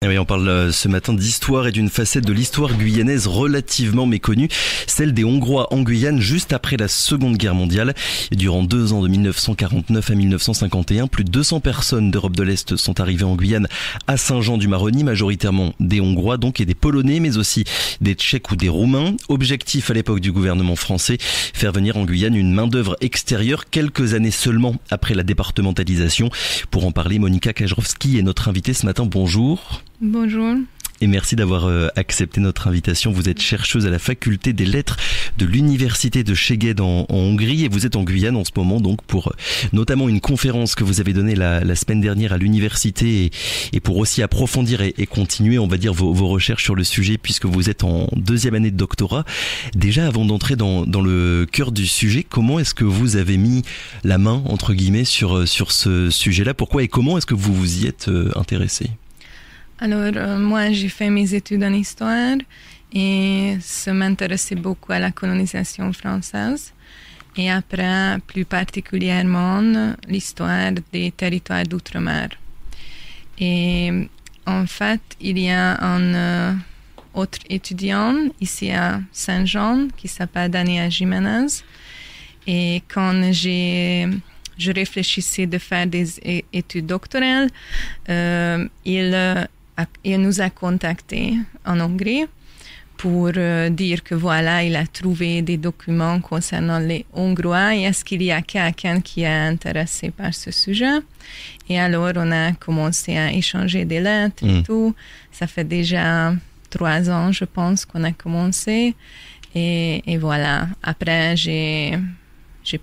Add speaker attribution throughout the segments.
Speaker 1: Et oui, on parle ce matin d'histoire et d'une facette de l'histoire guyanaise relativement méconnue, celle des Hongrois en Guyane juste après la Seconde Guerre mondiale. Et durant 2 ans, de 1949 à 1951, plus de 200 personnes d'Europe de l'Est sont arrivées en Guyane à Saint-Jean-du-Maroni, majoritairement des Hongrois donc et des Polonais, mais aussi des Tchèques ou des Roumains. Objectif à l'époque du gouvernement français, faire venir en Guyane une main-d'œuvre extérieure quelques années seulement après la départementalisation. Pour en parler, Monika Kajrowski est notre invitée ce matin. Bonjour.
Speaker 2: Bonjour.
Speaker 1: Et merci d'avoir accepté notre invitation. Vous êtes chercheuse à la faculté des lettres de l'université de Szeged en Hongrie et vous êtes en Guyane en ce moment donc pour notamment une conférence que vous avez donnée la semaine dernière à l'université et pour aussi approfondir et continuer, on va dire, vos recherches sur le sujet puisque vous êtes en 2e année de doctorat. Déjà, avant d'entrer dans le cœur du sujet, comment est-ce que vous avez mis la main, entre guillemets, sur ce sujet-là? Pourquoi et comment est-ce que vous vous y êtes intéressé?
Speaker 2: Alors, moi, j'ai fait mes études en histoire et ça m'intéressait beaucoup à la colonisation française. Et après, plus particulièrement, l'histoire des territoires d'outre-mer. Et en fait, il y a un autre étudiant ici à Saint-Jean qui s'appelle Daniel Jiménez. Et quand je réfléchissais de faire des études doctorales, il nous a contactés en Hongrie pour dire que voilà, il a trouvé des documents concernant les Hongrois et est-ce qu'il y a quelqu'un qui est intéressé par ce sujet. Et alors, on a commencé à échanger des lettres et tout. Ça fait déjà 3 ans, je pense, qu'on a commencé. Et voilà, après, j'ai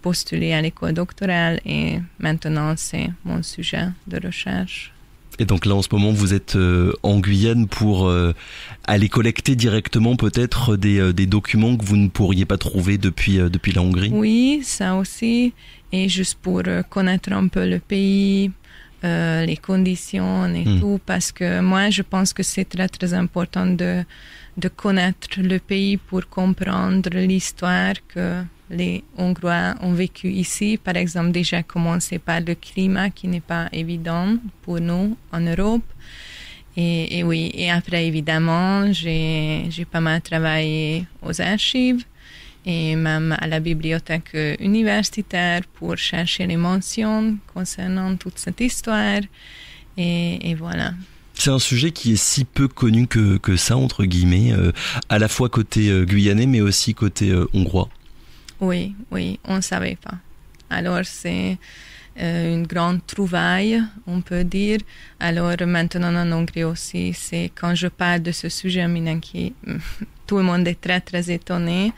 Speaker 2: postulé à l'école doctorale et maintenant, c'est mon sujet de recherche.
Speaker 1: Et donc là, en ce moment, vous êtes en Guyane pour aller collecter directement peut-être des documents que vous ne pourriez pas trouver depuis la Hongrie? Oui,
Speaker 2: ça aussi. Et juste pour connaître un peu le pays, les conditions et tout. Parce que moi, je pense que c'est très, très important de connaître le pays pour comprendre l'histoire que les Hongrois ont vécu ici. Par exemple, déjà commencer par le climat qui n'est pas évident pour nous en Europe. Et oui, et après, évidemment, j'ai pas mal travaillé aux archives et même à la bibliothèque universitaire pour chercher les mentions concernant toute cette histoire. Et voilà.
Speaker 1: C'est un sujet qui est si peu connu que ça, entre guillemets, à la fois côté guyanais, mais aussi côté hongrois.
Speaker 2: Oui, on ne savait pas. Alors, c'est une grande trouvaille, on peut dire. Alors, maintenant en Hongrie aussi, c'est quand je parle de ce sujet, tout le monde est très, très étonné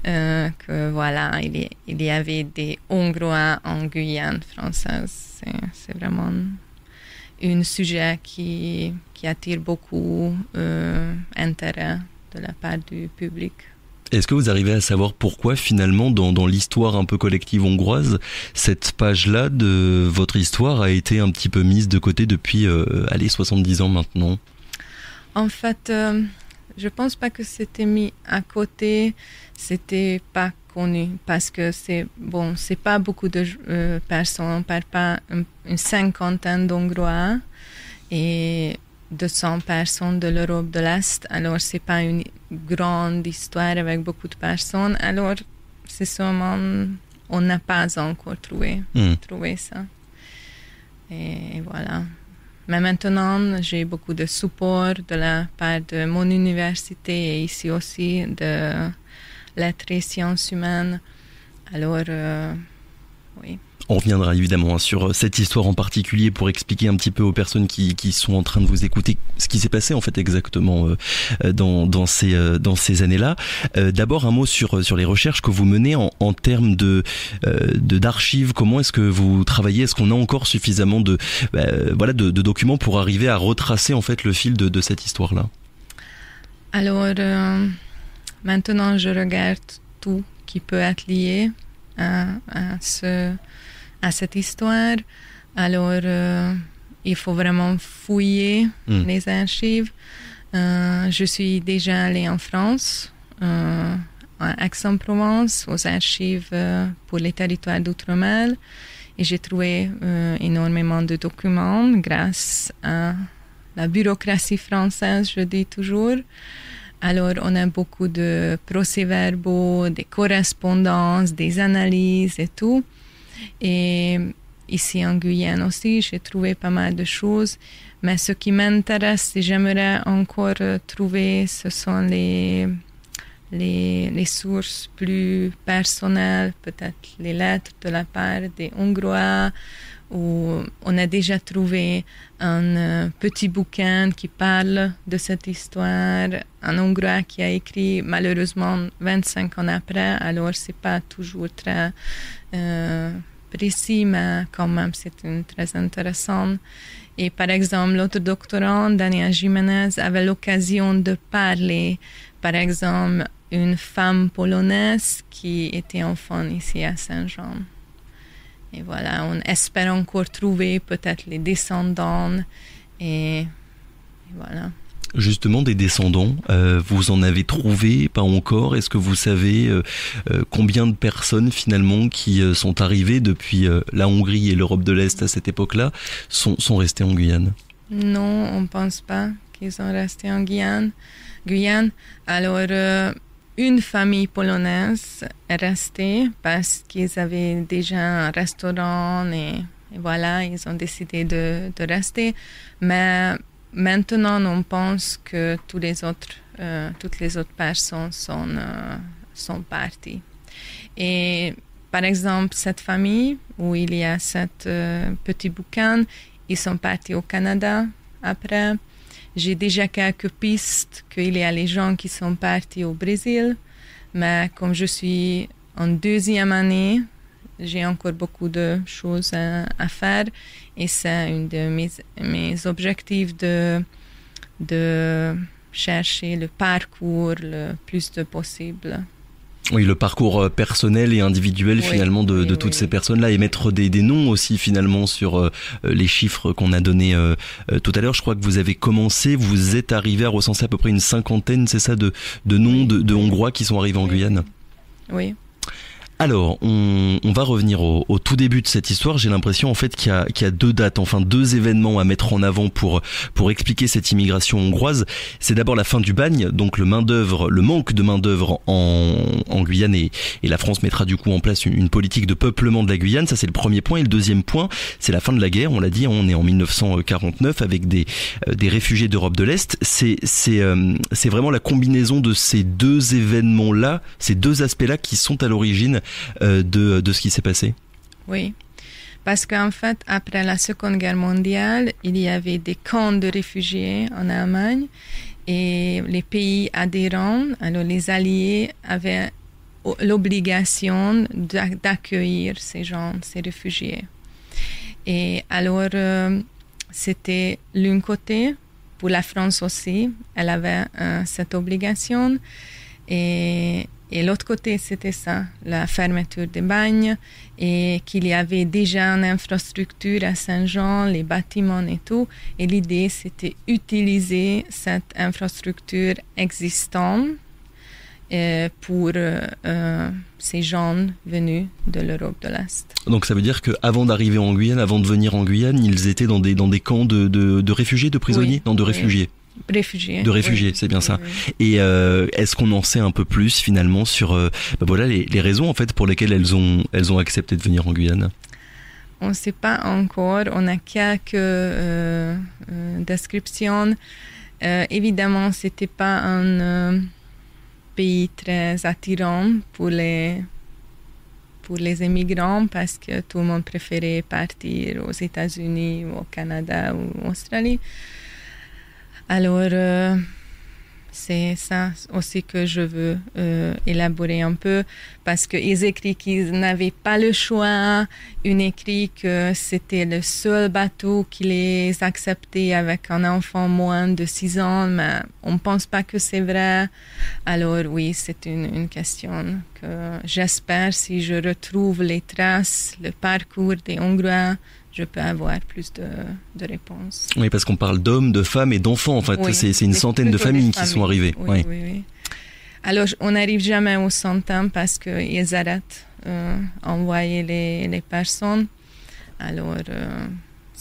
Speaker 2: que voilà, il y avait des Hongrois en Guyane française. C'est vraiment un sujet qui attire beaucoup d'intérêt de la part du public.
Speaker 1: Est-ce que vous arrivez à savoir pourquoi finalement dans l'histoire un peu collective hongroise, cette page-là de votre histoire a été un petit peu mise de côté depuis 70 ans maintenant?
Speaker 2: En fait, je pense pas que c'était mis à côté, c'était pas connu parce que c'est pas beaucoup de personnes, on parle pas une 50aine d'Hongrois et 200 personnes de l'Europe de l'Est, alors c'est pas une grande histoire avec beaucoup de personnes, alors c'est sûrement, on n'a pas encore trouvé ça. Et voilà. Mais maintenant, j'ai beaucoup de support de la part de mon université et ici aussi de lettres et sciences humaines, alors oui.
Speaker 1: On reviendra évidemment sur cette histoire en particulier pour expliquer un petit peu aux personnes qui sont en train de vous écouter ce qui s'est passé en fait exactement dans ces années-là. D'abord un mot sur les recherches que vous menez en termes d'archives. Comment est-ce que vous travaillez? Est-ce qu'on a encore suffisamment de documents pour arriver à retracer en fait le fil de cette histoire-là?
Speaker 2: Alors maintenant je regarde tout qui peut être lié à cette histoire. Alors, il faut vraiment fouiller les archives. Je suis déjà allée en France, à Aix-en-Provence, aux archives pour les territoires d'outre-mer. Et j'ai trouvé énormément de documents grâce à la bureaucratie française, je dis toujours. Alors, on a beaucoup de procès-verbaux, des correspondances, des analyses et tout. Et ici en Guyane aussi, j'ai trouvé pas mal de choses. Mais ce qui m'intéresse et j'aimerais encore trouver, ce sont les sources plus personnelles, peut-être les lettres de la part des Hongrois, où on a déjà trouvé un petit bouquin qui parle de cette histoire, un Hongrois qui a écrit malheureusement 25 ans après, alors c'est pas toujours très précis, mais quand même c'est très intéressant. Et par exemple, l'autre doctorant, Daniel Jiménez, avait l'occasion de parler, par exemple, une femme polonaise qui était enfant ici à Saint-Jean. Et voilà, on espère encore trouver peut-être les descendants. Et voilà.
Speaker 1: Justement, des descendants, vous en avez trouvé, pas encore? Est-ce que vous savez combien de personnes finalement qui sont arrivées depuis la Hongrie et l'Europe de l'Est à cette époque-là sont restées en Guyane?
Speaker 2: Non, on ne pense pas qu'ils sont restés en Guyane. Alors, une famille polonaise est restée parce qu'ils avaient déjà un restaurant et voilà, ils ont décidé de rester. Mais maintenant, on pense que toutes les autres personnes sont parties. Et par exemple, cette famille où il y a cette petit bouquin, ils sont partis au Canada après. J'ai déjà quelques pistes qu'il y a les gens qui sont partis au Brésil, mais comme je suis en deuxième année, j'ai encore beaucoup de choses à faire et c'est un de mes objectifs de chercher le parcours le plus possible.
Speaker 1: Oui, le parcours personnel et individuel finalement de toutes ces personnes-là et mettre des noms aussi finalement sur les chiffres qu'on a donnés tout à l'heure. Je crois que vous avez commencé, vous êtes arrivé à recenser à peu près une cinquantaine, c'est ça, de noms de Hongrois qui sont arrivés en Guyane?
Speaker 2: Oui.
Speaker 1: Alors, on va revenir au tout début de cette histoire. J'ai l'impression en fait qu'il y a deux dates, enfin deux événements à mettre en avant pour expliquer cette immigration hongroise. C'est d'abord la fin du bagne, donc le manque de main d'œuvre en Guyane et la France mettra du coup en place une politique de peuplement de la Guyane. Ça c'est le premier point. Et le deuxième point, c'est la fin de la guerre. On l'a dit, on est en 1949 avec des réfugiés d'Europe de l'Est. C'est vraiment la combinaison de ces deux événements-là, ces deux aspects-là qui sont à l'origine de ce qui s'est passé.
Speaker 2: Oui, parce qu'en fait, après la Seconde Guerre mondiale, il y avait des camps de réfugiés en Allemagne et les pays adhérents, alors les Alliés, avaient l'obligation d'accueillir ces gens, ces réfugiés. Et alors, c'était d'un côté, pour la France aussi, elle avait cette obligation et l'autre côté, c'était ça, la fermeture des bagnes et qu'il y avait déjà une infrastructure à Saint-Jean, les bâtiments et tout. Et l'idée, c'était utiliser cette infrastructure existante pour ces gens venus de l'Europe de l'Est.
Speaker 1: Donc ça veut dire qu'avant d'arriver en Guyane, avant de venir en Guyane, ils étaient dans des camps de réfugiés, de prisonniers?
Speaker 2: Oui,
Speaker 1: non, de réfugiés.
Speaker 2: Réfugiés.
Speaker 1: De réfugiés, oui, c'est bien ça. Oui. Et est-ce qu'on en sait un peu plus finalement sur voilà les raisons en fait pour lesquelles elles ont accepté de venir en Guyane?
Speaker 2: On ne sait pas encore. On a quelques descriptions. Évidemment, c'était pas un pays très attirant pour les immigrants parce que tout le monde préférait partir aux États-Unis ou au Canada ou en Australie. Alors, c'est ça aussi que je veux élaborer un peu parce qu'ils écrivent qu'ils n'avaient pas le choix. Une écrit que c'était le seul bateau qui les acceptait avec un enfant moins de 6 ans, mais on ne pense pas que c'est vrai. Alors oui, c'est une question que j'espère si je retrouve les traces, le parcours des Hongrois, je peux avoir plus de réponses.
Speaker 1: Oui, parce qu'on parle d'hommes, de femmes et d'enfants, en fait. Oui, c'est une centaine de familles qui sont arrivées.
Speaker 2: Oui, oui, oui. Alors, on n'arrive jamais aux centaines parce qu'ils arrêtent d'envoyer les personnes. Alors,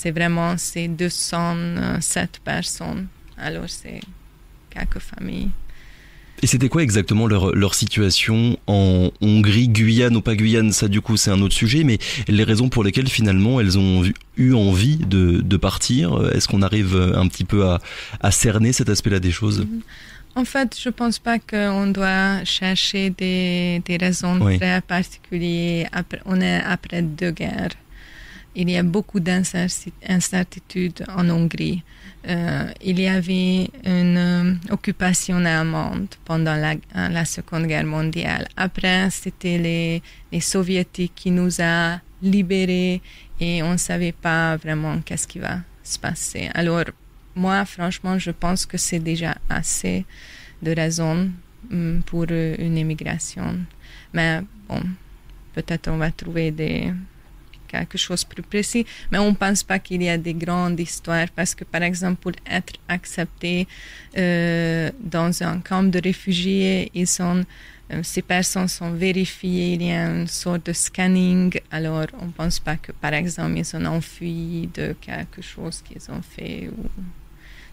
Speaker 2: c'est vraiment ces 207 personnes. Alors, c'est quelques familles.
Speaker 1: Et c'était quoi exactement leur situation en Hongrie, Guyane ou pas Guyane? Ça, du coup, c'est un autre sujet, mais les raisons pour lesquelles, finalement, elles ont eu envie de partir, est-ce qu'on arrive un petit peu à cerner cet aspect-là des choses?
Speaker 2: En fait, je pense pas qu'on doit chercher des raisons très particulières. On est après 2 guerres. Il y a beaucoup d'incertitudes en Hongrie. Il y avait une occupation allemande pendant la Seconde Guerre mondiale. Après, c'était les Soviétiques qui nous a libérés et on ne savait pas vraiment qu'est-ce qui va se passer. Alors, moi, franchement, je pense que c'est déjà assez de raisons pour une émigration. Mais bon, peut-être on va trouver quelque chose de plus précis, mais on ne pense pas qu'il y a des grandes histoires parce que, par exemple, pour être accepté dans un camp de réfugiés, ces personnes sont vérifiées, il y a une sorte de scanning, alors on ne pense pas que, par exemple, ils ont enfui de quelque chose qu'ils ont fait.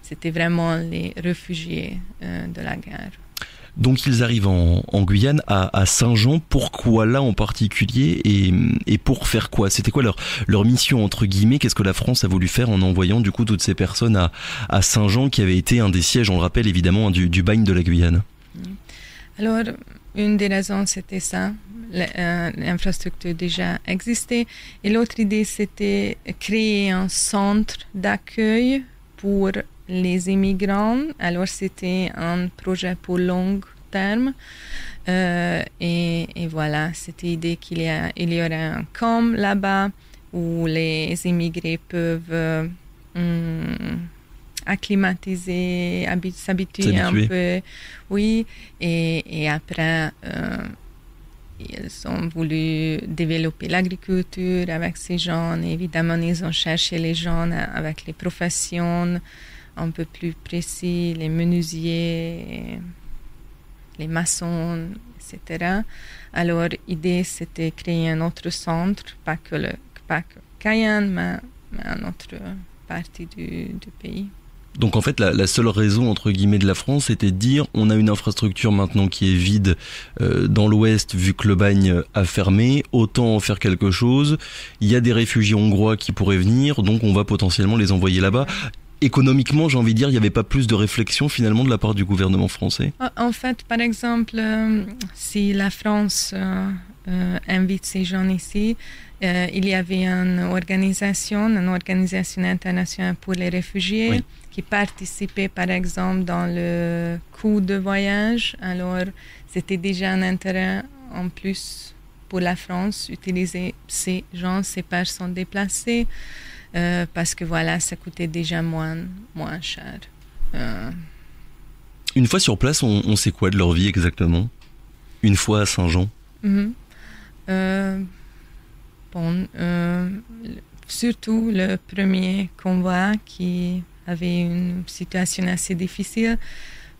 Speaker 2: C'était vraiment les réfugiés de la guerre.
Speaker 1: Donc ils arrivent en Guyane, à Saint-Jean. Pourquoi là en particulier et pour faire quoi? C'était quoi leur mission entre guillemets? Qu'est-ce que la France a voulu faire en envoyant du coup toutes ces personnes à Saint-Jean, qui avait été un des sièges, on le rappelle évidemment, du bagne de la Guyane?
Speaker 2: Alors, une des raisons c'était ça. L'infrastructure déjà existait. Et l'autre idée c'était créer un centre d'accueil pour les immigrants. Alors c'était un projet pour long terme et voilà, c'était l'idée qu'il y aurait un camp là-bas où les immigrés peuvent acclimatiser, s'habituer un peu, oui, et après ils ont voulu développer l'agriculture avec ces gens. Évidemment, ils ont cherché les gens avec les professions un peu plus précis, les menuisiers, les maçons, etc. Alors, l'idée, c'était créer un autre centre, pas que Cayenne, mais une autre partie du pays.
Speaker 1: Donc en fait, la seule raison, entre guillemets, de la France, c'était de dire, on a une infrastructure maintenant qui est vide dans l'Ouest, vu que le bagne a fermé, autant en faire quelque chose. Il y a des réfugiés hongrois qui pourraient venir, donc on va potentiellement les envoyer là-bas. Économiquement, j'ai envie de dire, il n'y avait pas plus de réflexion finalement de la part du gouvernement français?
Speaker 2: En fait, par exemple, si la France invite ces gens ici, il y avait une organisation internationale pour les réfugiés, oui, qui participait par exemple dans le coût de voyage. Alors, c'était déjà un intérêt en plus pour la France utiliser ces personnes déplacées. Parce que voilà, ça coûtait déjà moins cher.
Speaker 1: Une fois sur place, on sait quoi de leur vie exactement? Une fois à Saint-Jean?
Speaker 2: Surtout le premier convoi qui avait une situation assez difficile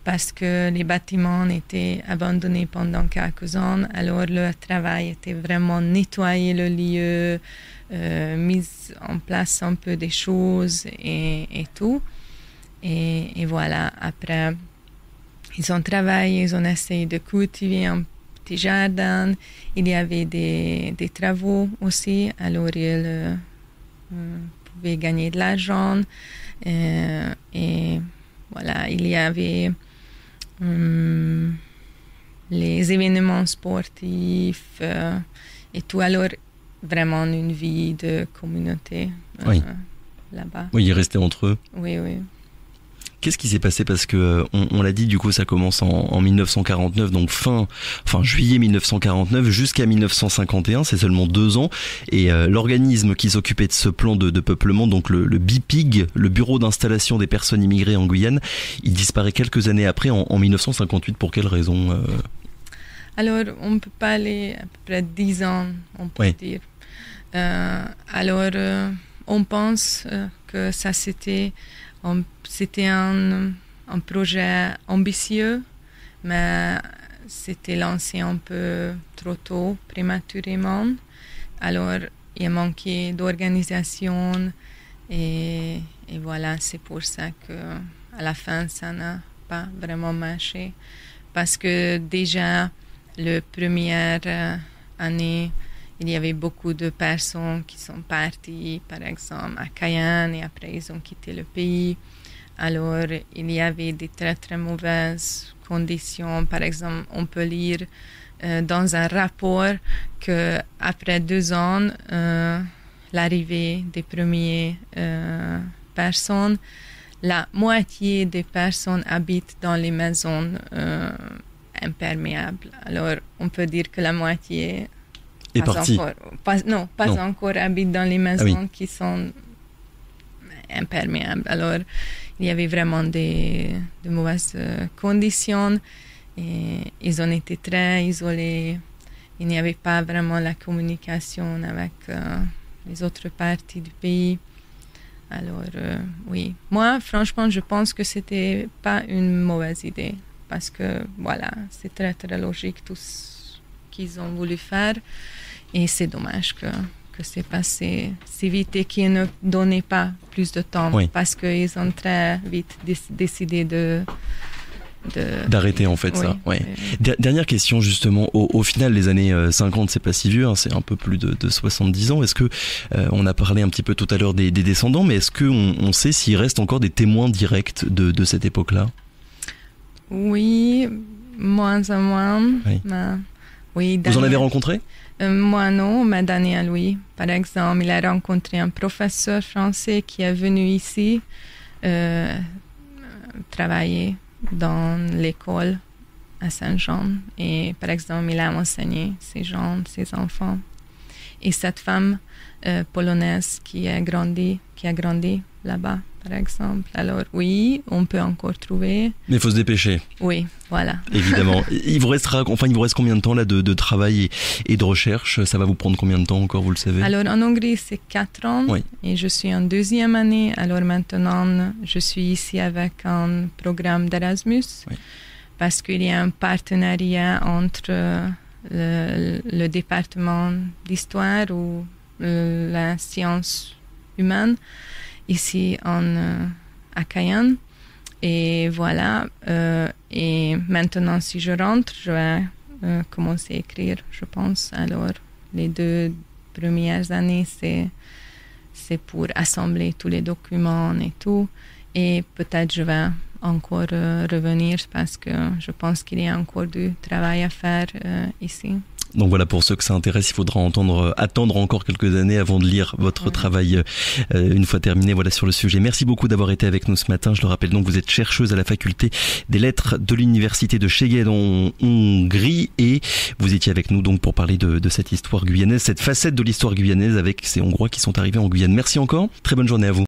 Speaker 2: parce que les bâtiments étaient abandonnés pendant quelques ans. Alors le travail était vraiment nettoyer le lieu, mise en place un peu des choses et tout. Et voilà, après, ils ont travaillé, ils ont essayé de cultiver un petit jardin. Il y avait des travaux aussi, alors ils pouvaient gagner de l'argent. Et voilà, il y avait les événements sportifs et tout. Alors, vraiment une vie de communauté
Speaker 1: oui,
Speaker 2: là-bas.
Speaker 1: Oui, ils restaient entre eux.
Speaker 2: Oui, oui.
Speaker 1: Qu'est-ce qui s'est passé? Parce que on l'a dit, du coup, ça commence en 1949, donc fin juillet 1949 jusqu'à 1951, c'est seulement 2 ans. Et l'organisme qui s'occupait de ce plan de peuplement, donc le BIPIG, le Bureau d'installation des personnes immigrées en Guyane, il disparaît quelques années après, en 1958. Pour quelle raison?
Speaker 2: Alors, on ne peut pas aller à peu près 10 ans, on peut dire. Alors, on pense que ça c'était un projet ambitieux, mais c'était lancé un peu trop tôt, prématurément. Alors, il a manqué d'organisation Et voilà, c'est pour ça que à la fin, ça n'a pas vraiment marché. Parce que déjà, la première année, il y avait beaucoup de personnes qui sont parties, par exemple, à Cayenne, et après, ils ont quitté le pays. Alors, il y avait des très, très mauvaises conditions. Par exemple, on peut lire dans un rapport qu'après 2 ans, l'arrivée des premières personnes, la moitié des personnes habitent dans les maisons imperméables. Alors, on peut dire que la moitié
Speaker 1: est partie.
Speaker 2: Encore habitent dans les maisons qui sont imperméables. Alors, il y avait vraiment de mauvaises conditions et ils ont été très isolés. Il n'y avait pas vraiment la communication avec les autres parties du pays. Alors, oui. Moi, franchement, je pense que c'était pas une mauvaise idée parce que, voilà, c'est très, très logique tout ce qu'ils ont voulu faire et c'est dommage que c'est passé si vite et qu'ils ne donnaient pas plus de temps parce qu'ils ont très vite décidé
Speaker 1: d'arrêter en fait ça. Ouais. Dernière question justement, au final les années 50 c'est pas si vieux, hein, c'est un peu plus de 70 ans. Est-ce que on a parlé un petit peu tout à l'heure des descendants, mais est-ce qu'on sait s'il reste encore des témoins directs de cette époque-là?
Speaker 2: Oui, moins en moins. Oui,
Speaker 1: vous en avez rencontré?
Speaker 2: Moi non, mais Daniel oui. Par exemple, il a rencontré un professeur français qui est venu ici travailler dans l'école à Saint-Jean. Et par exemple, il a enseigné ses enfants. Et cette femme polonaise qui a grandi là-bas, par exemple. Alors oui, on peut encore trouver.
Speaker 1: Mais il faut se dépêcher.
Speaker 2: Oui, voilà.
Speaker 1: Évidemment. Il vous reste combien de temps là de travail et de recherche? Ça va vous prendre combien de temps encore, vous le savez?
Speaker 2: Alors en Hongrie, c'est 4 ans et je suis en 2e année. Alors maintenant, je suis ici avec un programme d'Erasmus parce qu'il y a un partenariat entre le département d'histoire ou la science humaine ici à Cayenne. Et voilà. Et maintenant, si je rentre, je vais commencer à écrire, je pense. Alors, les 2 premières années, c'est pour assembler tous les documents et tout. Et peut-être je vais encore revenir parce que je pense qu'il y a encore du travail à faire ici.
Speaker 1: Donc voilà, pour ceux que ça intéresse, il faudra attendre encore quelques années avant de lire votre travail une fois terminé sur le sujet. Merci beaucoup d'avoir été avec nous ce matin. Je le rappelle donc, vous êtes chercheuse à la faculté des lettres de l'université de Szeged en Hongrie et vous étiez avec nous donc pour parler de cette histoire guyanaise, cette facette de l'histoire guyanaise avec ces Hongrois qui sont arrivés en Guyane. Merci encore, très bonne journée à vous.